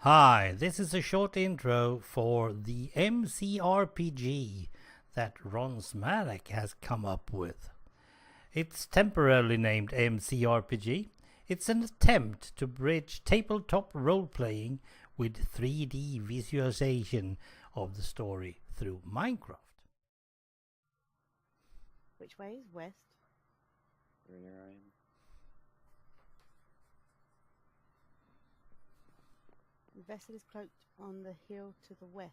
Hi, this is a short intro for the MCRPG that Rsmalec has come up with. It's temporarily named MCRPG. It's an attempt to bridge tabletop role-playing with 3D visualization of the story through Minecraft. Which way is west? Where I am. The vessel is cloaked on the hill to the west.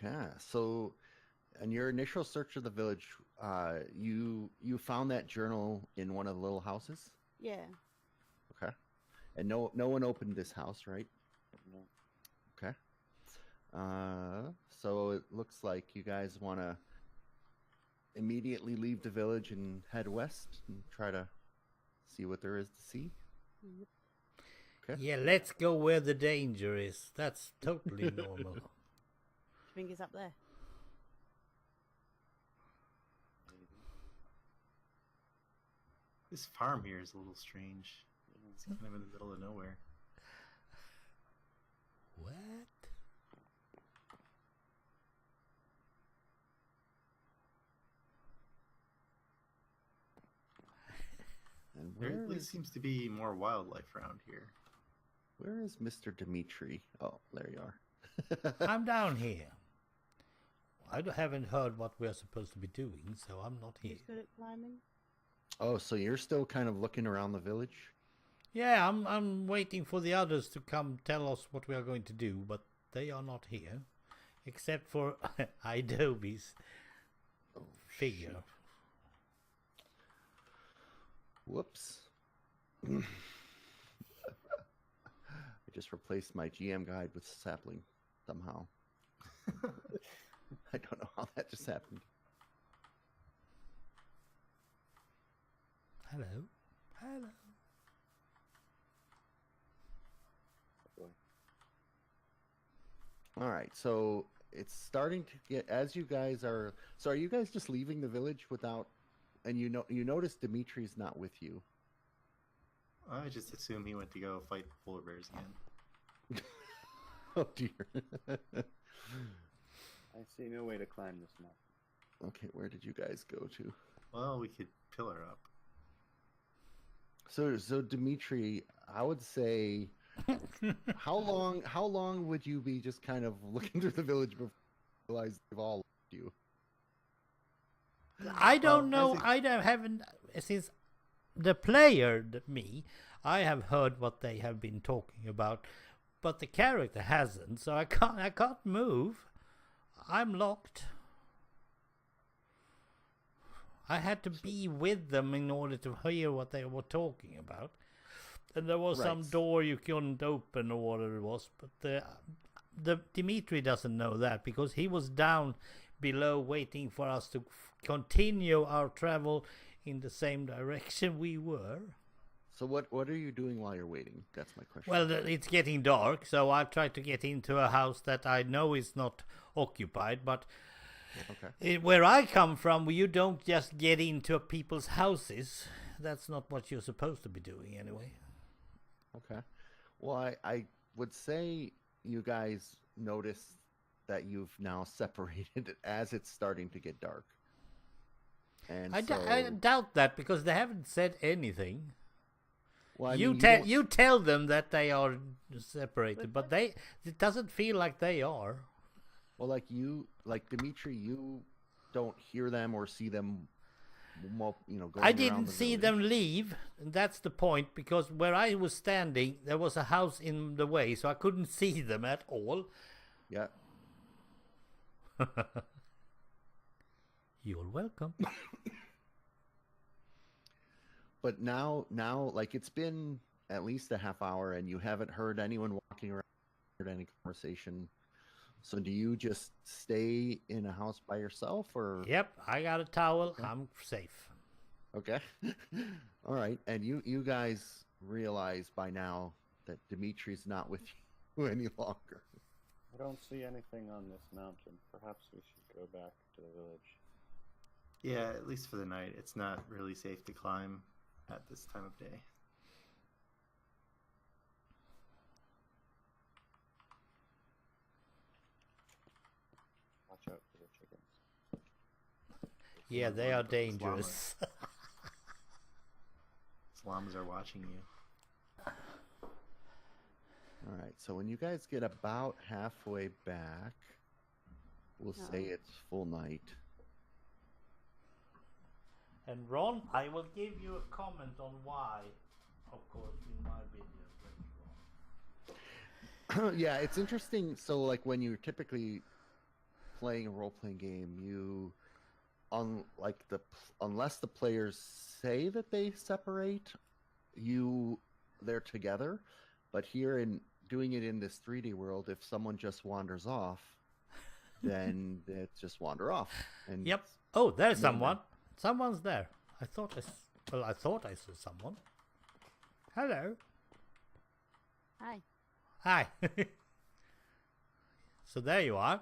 Okay, so in your initial search of the village, you found that journal in one of the little houses. Yeah. Okay, and no one opened this house, right? No. Okay. So it looks like you guys want to immediately leave the village and head west and try to see what there is to see. Okay. Yeah, let's go where the danger is. That's totally normal. Do you think it's up there? This farm here is a little strange. It's kind of in the middle of nowhere. What? And There where at least is seems to be more wildlife around here. where is Mr. Dimitri? Oh, there you are. I'm down here. I haven't heard what we're supposed to be doing, so I'm not here. Who's good at climbing? Oh, so you're still kind of looking around the village? Yeah, I'm waiting for the others to come tell us what we are going to do, but they are not here. Except for Adobe's figure. Shoot. Whoops. I just replaced my GM guide with sapling somehow. I don't know how that just happened. Hello. Hello. All right, so it's starting to get, as you guys are, so are you guys just leaving the village without, and you notice Dimitri's not with you? I just assume he went to go fight polar bears again. Oh dear. I see no way to climb this mountain. Okay, where did you guys go to? Well, we could pillar up. So Dimitri, I would say, how long would you be just kind of looking through the village before you realize they've all left you? I don't Well, know. I haven't since the player, me. I have heard what they have been talking about, but the character hasn't. So I can't move. I'm locked. I had to be with them in order to hear what they were talking about. And there was some Right. door you couldn't open or whatever it was. But the Dimitri doesn't know that because he was down below waiting for us to continue our travel in the same direction we were. So what are you doing while you're waiting? That's my question. Well, it's getting dark, so I tried to get into a house that I know is not occupied, but Okay. where I come from, you don't just get into people's houses. That's not what you're supposed to be doing anyway. Okay. Well, I would say you guys notice that you've now separated as it's starting to get dark. And I so, doubt that because they haven't said anything. well, I you mean, tell don't- you tell them that they are separated, but it doesn't feel like they are. well, like Dimitri, you don't hear them or see them, going I around didn't the see village. them leave, and that's the point, because where I was standing, there was a house in the way, so I couldn't see them at all. Yeah. You're welcome. But now, like it's been at least a half hour, and you haven't heard anyone walking around, heard any conversation. So, do you just stay in a house by yourself, or? Yep, I got a towel. Okay. I'm safe. Okay. All right. And you guys realize by now that Dimitri's not with you any longer. I don't see anything on this mountain. Perhaps we should go back to the village. Yeah, at least for the night. It's not really safe to climb at this time of day. Yeah, Someone's they are running from the dangerous. Llamas are watching you. All right. So when you guys get about halfway back, we'll say it's full night. And Ron, I will give you a comment on why, of course, in my video. Yeah, it's interesting. So, like, when you're typically playing a role-playing game, unless the players say that they separate, they're together. But here, in doing it in this 3D world, if someone just wanders off, then they just wander off. And Yep. Oh, there's someone. Someone's there. I thought I saw someone. Hello. Hi. Hi. So there you are.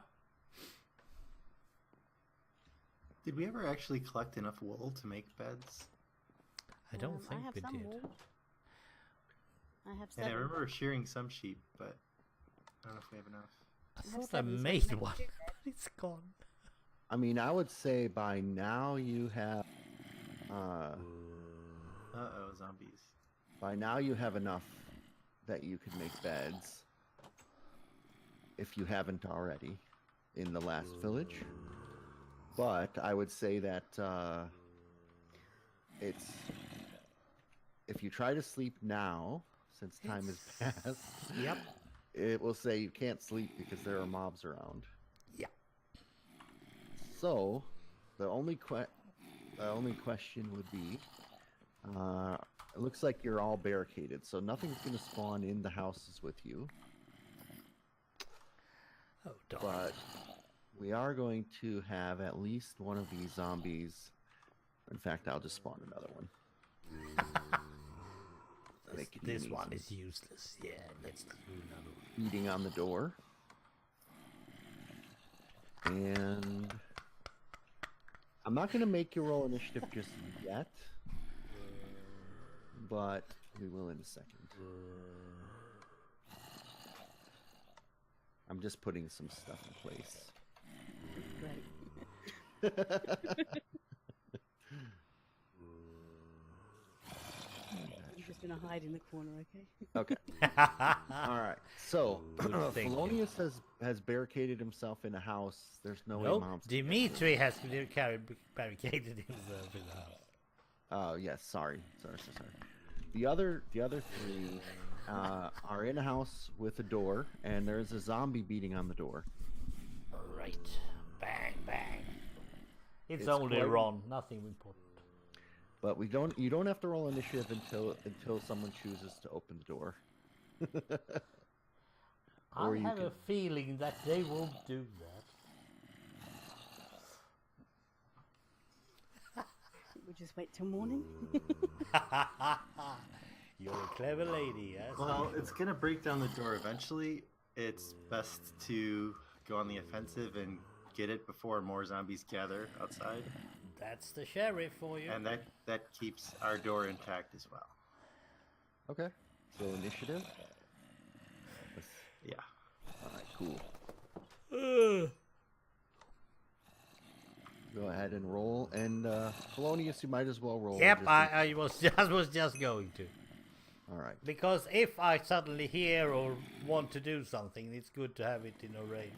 Did we ever actually collect enough wool to make beds? I don't I think have we some did. wool. I have And I 7. remember shearing some sheep, but I don't know if we have enough. I I have thought I 7, so we made make one. 2 It's gone. I mean, I would say by now you have, Uh-oh, zombies. by now you have enough that you could make beds, if you haven't already, in the last village. But I would say that if you try to sleep now, since time has passed, Yep. it will say you can't sleep because there are mobs around. Yeah. So, the only question would be, it looks like you're all barricaded, so nothing's going to spawn in the houses with you. Oh, darn. But we are going to have at least one of these zombies. In fact, I'll just spawn another one. Make it This easy. one is useless. Yeah, let's do another one. Beating on the door. And I'm not going to make you roll initiative just yet, but we will in a second. I'm just putting some stuff in place. Great. I'm just going to hide in the corner, okay? Okay. All right. So, Good thinking. Fellonius has barricaded himself in a house. There's no way Nope. moms. Dimitri has barricaded himself in the house. Oh yes, sorry. The other three are in a house with a door, and there's a zombie beating on the door. Right. Bang, bang. It's It's only quite- Ron, nothing important. But you don't have to roll initiative until someone chooses to open the door. I Or you have a can- feeling that they won't do We'll just wait till morning. that. You're a clever lady, yes? Well, it's gonna break down the door eventually. It's best to go on the offensive and get it before more zombies gather outside, That's the sheriff for you. and that keeps our door intact as well. Okay. So initiative. Yeah. All right. Cool. Ugh. Go ahead and roll. And Fellonius, you might as well roll. Yep, just I was just going to. All right. Because if I suddenly hear or want to do something, it's good to have it in array.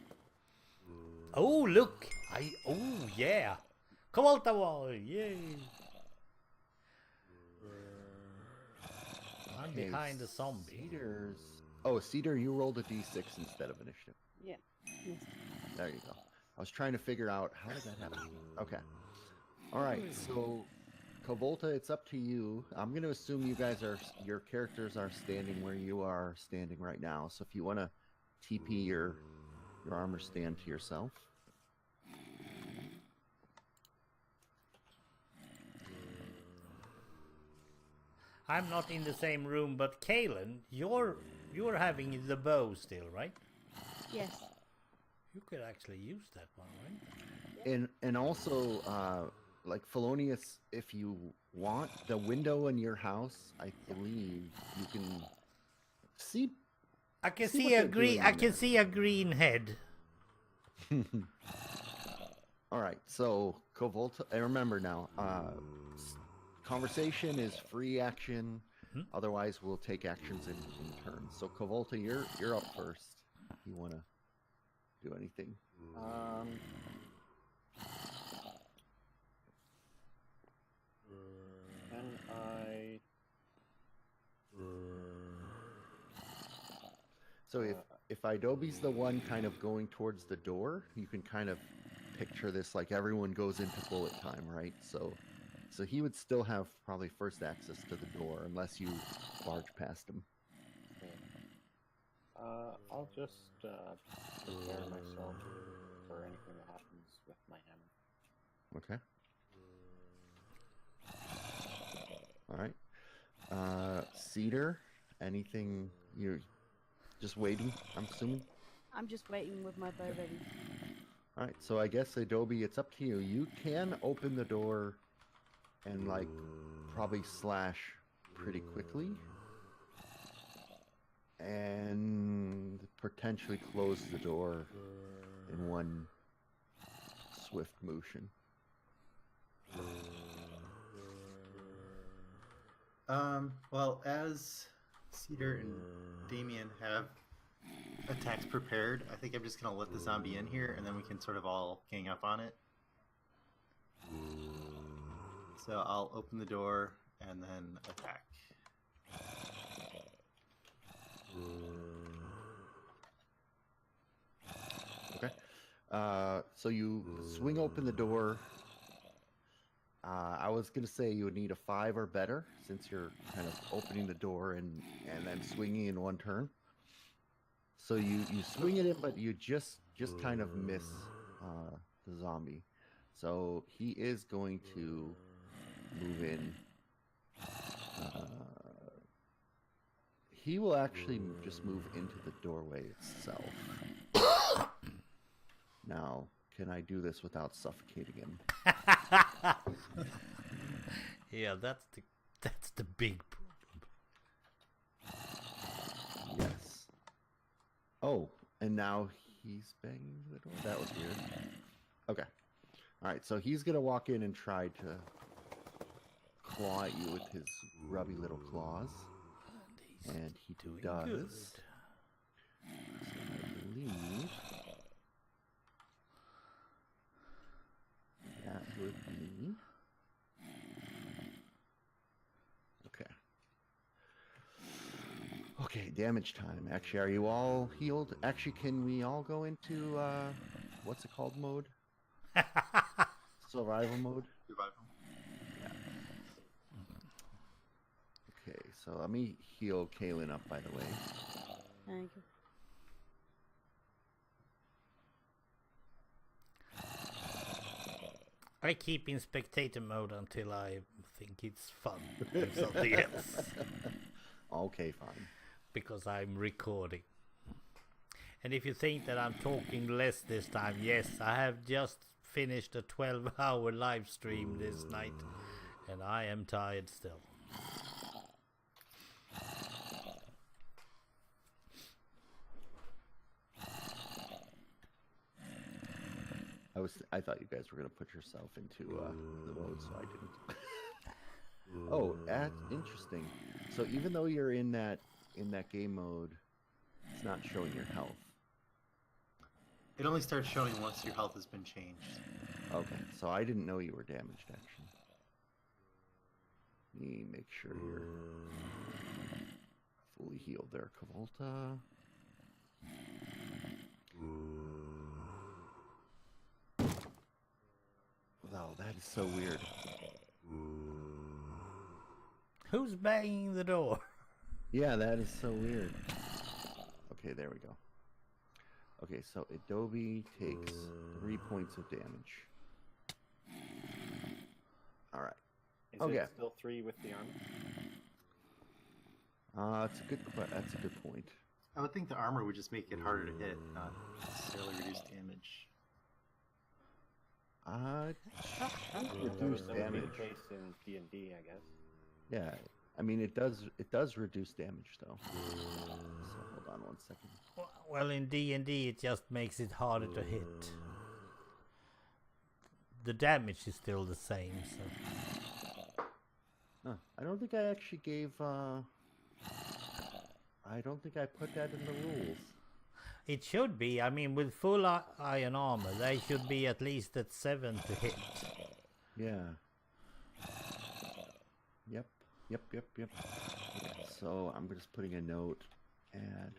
Oh, look! Oh, yeah! Come on, Tawal! Yay! I'm Okay, behind the zombie. Cedar, you rolled a d6 instead of initiative. Yeah. Yes. There you go. I was trying to figure out how did that happen. Okay. All right. So, Kovolta, it's up to you. I'm going to assume your characters are standing where you are standing right now. So if you want to TP your armor stand to yourself. I'm not in the same room, but Kalen, you're having the bow still, right? Yes. You could actually use that one, right? And also, like Fellonius, if you want, the window in your house, I believe you can see. I can See see what a they're green. doing I in can there. see a green head. All right. So Kovolta, and remember now, conversation is free action. Otherwise, we'll take actions in turns. So, Kovolta, you're up first. You want to do anything? Can I? So if Idobi's the one kind of going towards the door, you can kind of picture this like everyone goes into bullet time, right? So he would still have probably first access to the door unless you barge past him. I'll just prepare myself for anything that happens with my hammer. Okay. All right. Cedar, anything? You're just waiting, I'm assuming? I'm just waiting with my bow ready. All right, so I guess Adobe, it's up to you. You can open the door and like probably slash pretty quickly and potentially close the door in one swift motion. Well, as Cedar and Damien have attacks prepared, I think I'm just going to let the zombie in here, and then we can sort of all gang up on it. So I'll open the door and then attack. Okay. So you swing open the door. I was going to say you would need a 5 or better since you're kind of opening the door and then swinging in one turn. So you swing it in, but you just kind of miss the zombie. So he is going to move in. He will actually just move into the doorway itself. Now, can I do this without suffocating him? Yeah, that's the big problem. Yes. Oh, and now he's banging the door? That was weird. Okay. Alright, so he's going to walk in and try to claw at you with his grubby little claws. And he does. Good. So I believe that would be... Okay. Okay, damage time. Actually, are you all healed? Actually, can we all go into, what's it called mode? Survival mode? Revival. Okay, so let me heal Kaylin up, by the way. Thank you. I keep in spectator mode until I think it's fun to do something else. Okay, fine. Because I'm recording. And if you think that I'm talking less this time, yes, I have just finished a 12-hour live stream this night, and I am tired still. I thought you guys were gonna put yourself into the mode, so I didn't. Oh, that's interesting. So even though you're in that game mode, it's not showing your health. It only starts showing once your health has been changed. Okay, so I didn't know you were damaged, actually. Let me make sure you're fully healed there, Kavolta. Wow, that is so weird. Who's banging the door? Yeah, that is so weird. Okay, there we go. Okay, so Adobe takes 3 points of damage. Alright. Is Okay. it still 3 with the armor? That's a good point. I would think the armor would just make it harder to hit, not necessarily reduce damage. Reduce That would be damage. the case in D&D, I guess. Yeah, I mean it does reduce damage though. So hold on 1 second. Well, in D&D it just makes it harder to hit. the damage is still the same. So I don't think I actually gave. I don't think I put that in the rules. it should be. I mean, with full iron armor, they should be at least at 7 to hit. Yeah. Yep. Okay, so I'm just putting a note. Add.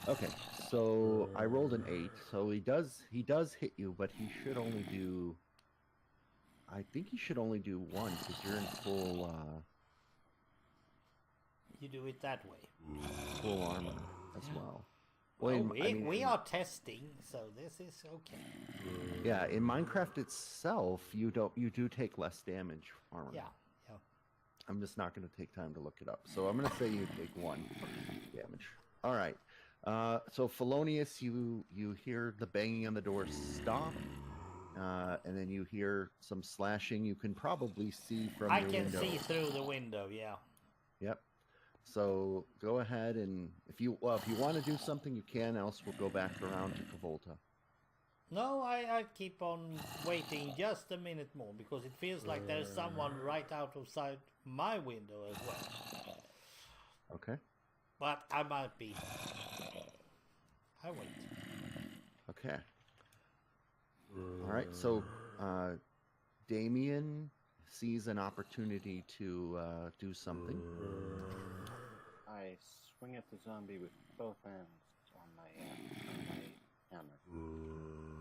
Okay, so I rolled an 8, so he does hit you, but he should only do. I think he should only do 1 because you're in full You do it that way. full armor as well. Well, in- I mean, we are testing, so this is okay. Yeah, in Minecraft itself, you do take less damage from armor. Yeah. I'm just not going to take time to look it up. So I'm going to say you take 1 damage. All right. So Fellonius, you hear the banging on the door stop, and then you hear some slashing. You can probably see from I your can window. see through the window. Yeah. Yep. So go ahead and if you want to do something, you can. Else we'll go back around to Cavolta. No, I keep on waiting just a minute more because it feels like there's someone right outside my window as well. Okay. But I might be. I wait. Okay. All right. So Damien sees an opportunity to do something. I swing at the zombie with both hands on my hammer.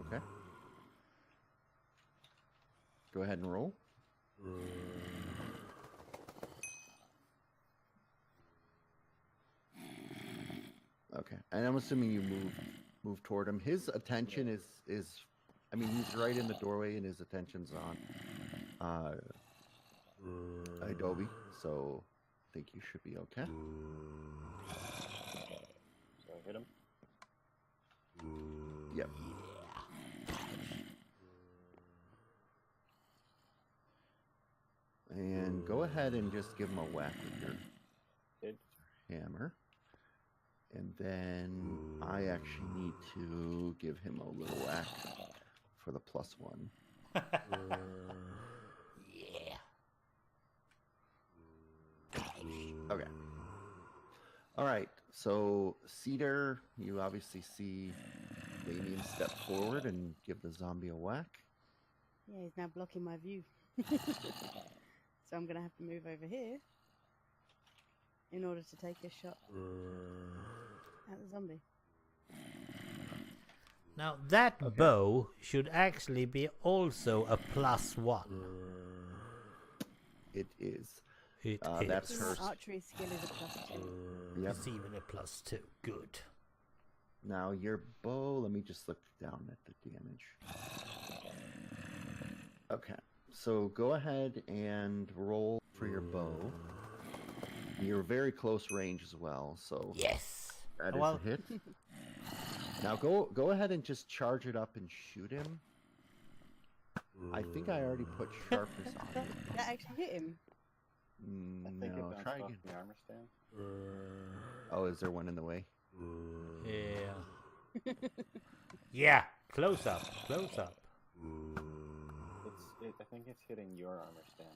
Okay. Go ahead and roll. Okay, and I'm assuming you move toward him. His attention is, I mean, he's right in the doorway, and his attention's on Adobe. So I think you should be okay. So I hit him. Yep. And go ahead and just give him a whack with your Did. hammer. And then I actually need to give him a little whack for the +1. Yeah. Okay. All right. So Cedar, you obviously see Damien step forward and give the zombie a whack. Yeah, he's now blocking my view. So I'm going to have to move over here in order to take a shot at the zombie. Now that bow should actually be also a +1. It is. It that's is. her. My archery skill is a +2. Yep. It's even a +2. Good. Now your bow. Let me just look down at the damage. Okay. So go ahead and roll for your bow. You're very close range as well, so Yes. that is Well- a hit. Now go ahead and just charge it up and shoot him. I think I already put sharpness on it. That actually hit him. I think No, it bounced try off again. the armor stand. Oh, is there one in the way? Yeah. Yeah. Close up. Close up. I think it's hitting your armor stand.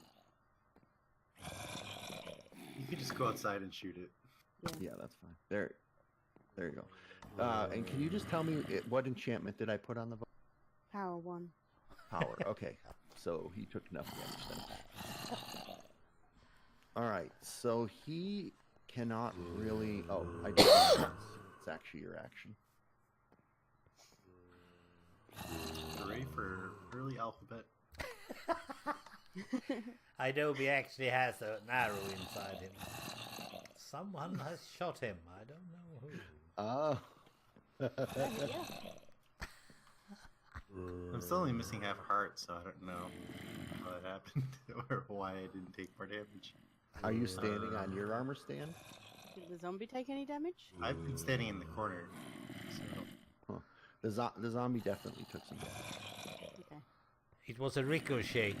You could just go outside and shoot it. Yeah, that's fine. There you go. And can you just tell me what enchantment did I put on the bow? Power 1. Power. Okay, so he took enough damage then. All right, so he cannot really. Oh, I did. It's actually your action. Hooray for early alphabet. Adobe actually has an arrow inside him. Someone has shot him. I don't know who. Oh. I'm still only missing half a heart, so I don't know how that happened or why I didn't take more damage. Are you standing on your armor stand? Did the zombie take any damage? I've been standing in the corner, so The zombie definitely took some damage. Okay. It was a ricochet.